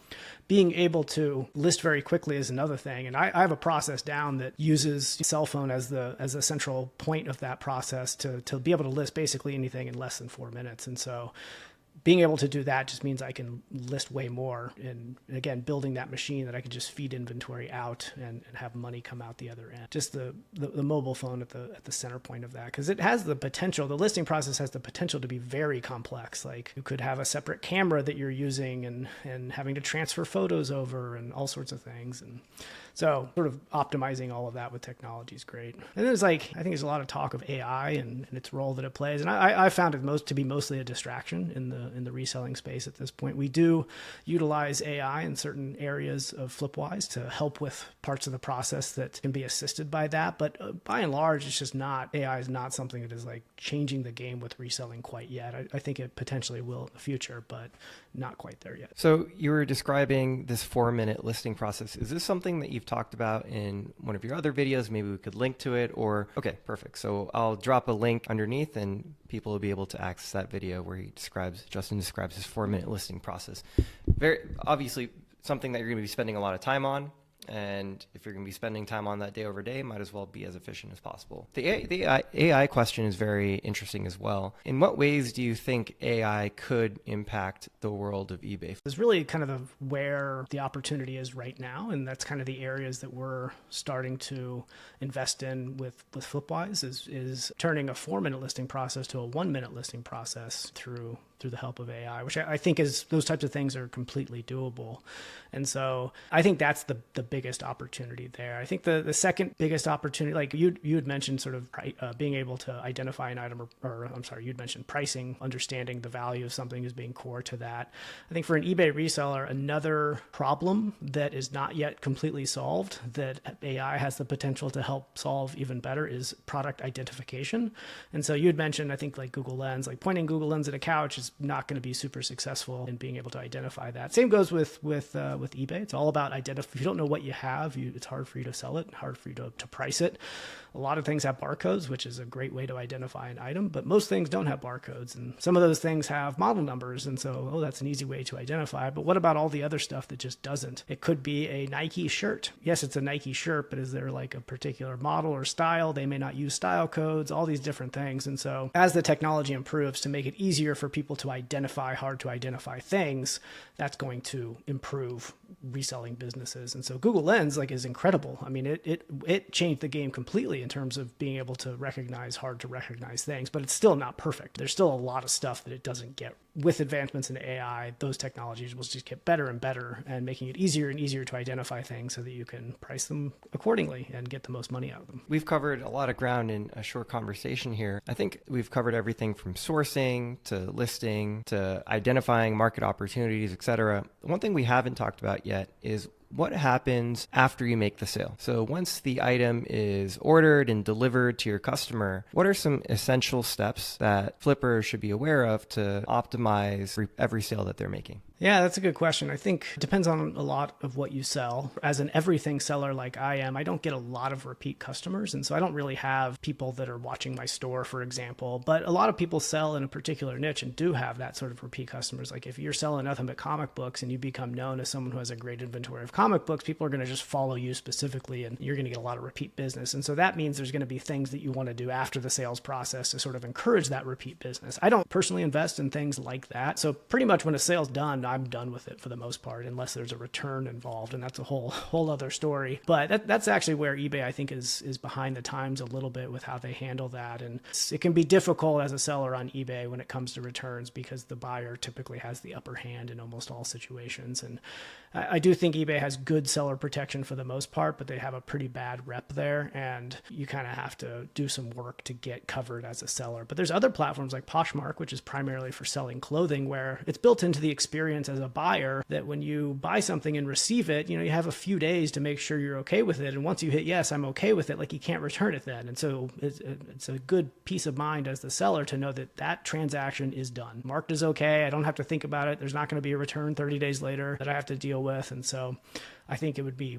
being able to list very quickly is another thing. And I have a process down that uses cell phone as a central point of that process to be able to list basically anything in less than 4 minutes. And so being able to do that just means I can list way more. And again, building that machine that I can just feed inventory out and have money come out the other end. Just the mobile phone at the center point of that, because it has the potential. The listing process has the potential to be very complex. Like, you could have a separate camera that you're using and having to transfer photos over and all sorts of things. And so sort of optimizing all of that with technology is great. And there's I think there's a lot of talk of AI and its role that it plays. And I found it to be mostly a distraction in the reselling space at this point. We do utilize AI in certain areas of FlipWise to help with parts of the process that can be assisted by that. But by and large, it's just not, AI is not something that is changing the game with reselling quite yet. I think it potentially will in the future, but not quite there yet. So you were describing this 4-minute listing process. Is this something that you've talked about in one of your other videos? Maybe we could link to it, or, okay, perfect. So I'll drop a link underneath and people will be able to access that video where Justin describes his 4-minute listing process. Very obviously something that you're going to be spending a lot of time on. And if you're going to be spending time on that day over day, might as well be as efficient as possible. The AI question is very interesting as well. In what ways do you think AI could impact the world of eBay? It's really kind of where the opportunity is right now. And that's kind of the areas that we're starting to invest in with FlipWise is turning a 4-minute listing process to a 1-minute listing process through the help of AI, which I think is, those types of things are completely doable. And so I think that's the biggest opportunity there. I think the second biggest opportunity, like you had mentioned sort of being able to identify an item, or I'm sorry, you'd mentioned pricing, understanding the value of something as being core to that. I think for an eBay reseller, another problem that is not yet completely solved that AI has the potential to help solve even better is product identification. And so you had mentioned, I think, like Google Lens, like pointing Google Lens at a couch is not going to be super successful in being able to identify that. Same goes with eBay. It's all about identify. If you don't know what you have, it's hard for you to sell it, hard for you to price it. A lot of things have barcodes, which is a great way to identify an item, but most things don't have barcodes. And some of those things have model numbers. And so, that's an easy way to identify. But what about all the other stuff that just doesn't? It could be a Nike shirt. Yes, it's a Nike shirt, but is there like a particular model or style? They may not use style codes, all these different things. And so as the technology improves to make it easier for people to identify hard to identify things, that's going to improve reselling businesses. And so Google Lens is incredible. I mean, it changed the game completely in terms of being able to recognize hard to recognize things, but it's still not perfect. There's still a lot of stuff that it doesn't get. With advancements in AI, those technologies will just get better and better and making it easier and easier to identify things so that you can price them accordingly and get the most money out of them. We've covered a lot of ground in a short conversation here. I think we've covered everything from sourcing to listing to identifying market opportunities, etc. One thing we haven't talked about yet is what happens after you make the sale. So once the item is ordered and delivered to your customer, what are some essential steps that flippers should be aware of to optimize every sale that they're making? Yeah, that's a good question. I think it depends on a lot of what you sell. As an everything seller like I am, I don't get a lot of repeat customers. And so I don't really have people that are watching my store, for example. But a lot of people sell in a particular niche and do have that sort of repeat customers. Like if you're selling nothing but comic books and you become known as someone who has a great inventory of comic books, people are going to just follow you specifically and you're going to get a lot of repeat business. And so that means there's going to be things that you want to do after the sales process to sort of encourage that repeat business. I don't personally invest in things like that. So pretty much when a sale's done, I'm done with it for the most part, unless there's a return involved. And that's a whole other story. But that's actually where eBay, I think, is behind the times a little bit with how they handle that. And it can be difficult as a seller on eBay when it comes to returns because the buyer typically has the upper hand in almost all situations. And I do think eBay has good seller protection for the most part, but they have a pretty bad rep there. And you kind of have to do some work to get covered as a seller. But there's other platforms like Poshmark, which is primarily for selling clothing, where it's built into the experience experience as a buyer that when you buy something and receive it, you have a few days to make sure you're okay with it. And once you hit, yes, I'm okay with it, like you can't return it then. And so it's a good peace of mind as the seller to know that that transaction is done. Marked as okay. I don't have to think about it. There's not going to be a return 30 days later that I have to deal with. And so I think it would be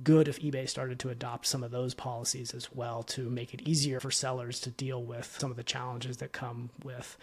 good if eBay started to adopt some of those policies as well to make it easier for sellers to deal with some of the challenges that come with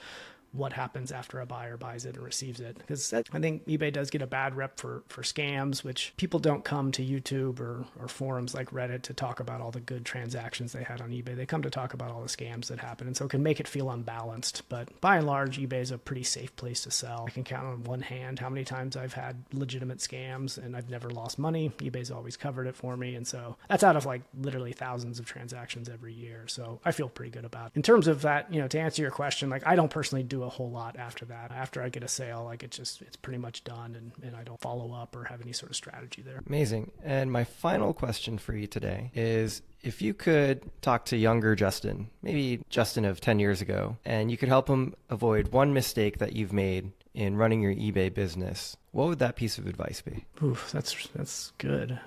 what happens after a buyer buys it and receives it. Because I think eBay does get a bad rep for scams, which people don't come to YouTube or forums like Reddit to talk about all the good transactions they had on eBay. They come to talk about all the scams that happen. And so it can make it feel unbalanced. But by and large, eBay is a pretty safe place to sell. I can count on one hand how many times I've had legitimate scams and I've never lost money. eBay's always covered it for me. And so that's out of like literally thousands of transactions every year. So I feel pretty good about it. In terms of that, to answer your question, like I don't personally do a whole lot after that. After I get a sale, like it's pretty much done, and I don't follow up or have any sort of strategy there. Amazing. And my final question for you today is, if you could talk to younger Justin, maybe Justin of 10 years ago, and you could help him avoid one mistake that you've made in running your eBay business, what would that piece of advice be? Oof, that's good.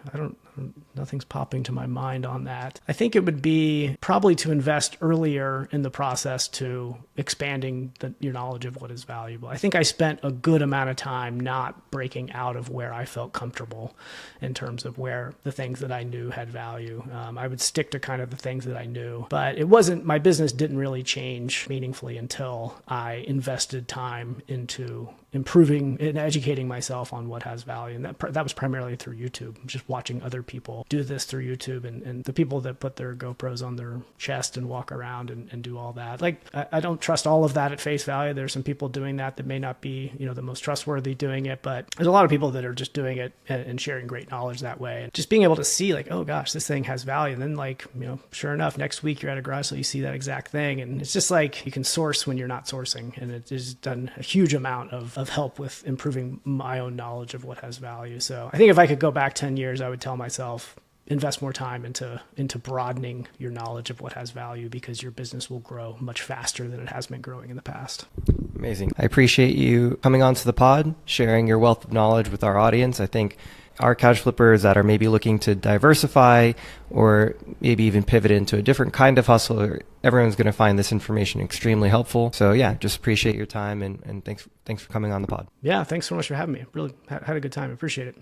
Nothing's popping to my mind on that. I think it would be probably to invest earlier in the process to expanding your knowledge of what is valuable. I think I spent a good amount of time not breaking out of where I felt comfortable in terms of where the things that I knew had value. I would stick to kind of the things that I knew, but my business didn't really change meaningfully until I invested time into improving and educating myself on what has value. And that was primarily through YouTube, just watching other people do this through YouTube, and the people that put their GoPros on their chest and walk around and do all that. Like, I don't trust all of that at face value. There's some people doing that may not be, the most trustworthy doing it, but there's a lot of people that are just doing it and sharing great knowledge that way. And just being able to see like, oh gosh, this thing has value. And then like, sure enough, next week you're at a garage sale, you see that exact thing. And it's just like, you can source when you're not sourcing. And it has done a huge amount of help with improving my own knowledge of what has value. So I think if I could go back 10 years, I would tell myself, invest more time into broadening your knowledge of what has value, because your business will grow much faster than it has been growing in the past. Amazing. I appreciate you coming onto the pod, sharing your wealth of knowledge with our audience. I think our couch flippers that are maybe looking to diversify or maybe even pivot into a different kind of hustle, everyone's going to find this information extremely helpful. So yeah, just appreciate your time and thanks for coming on the pod. Yeah, thanks so much for having me. Really had a good time. Appreciate it.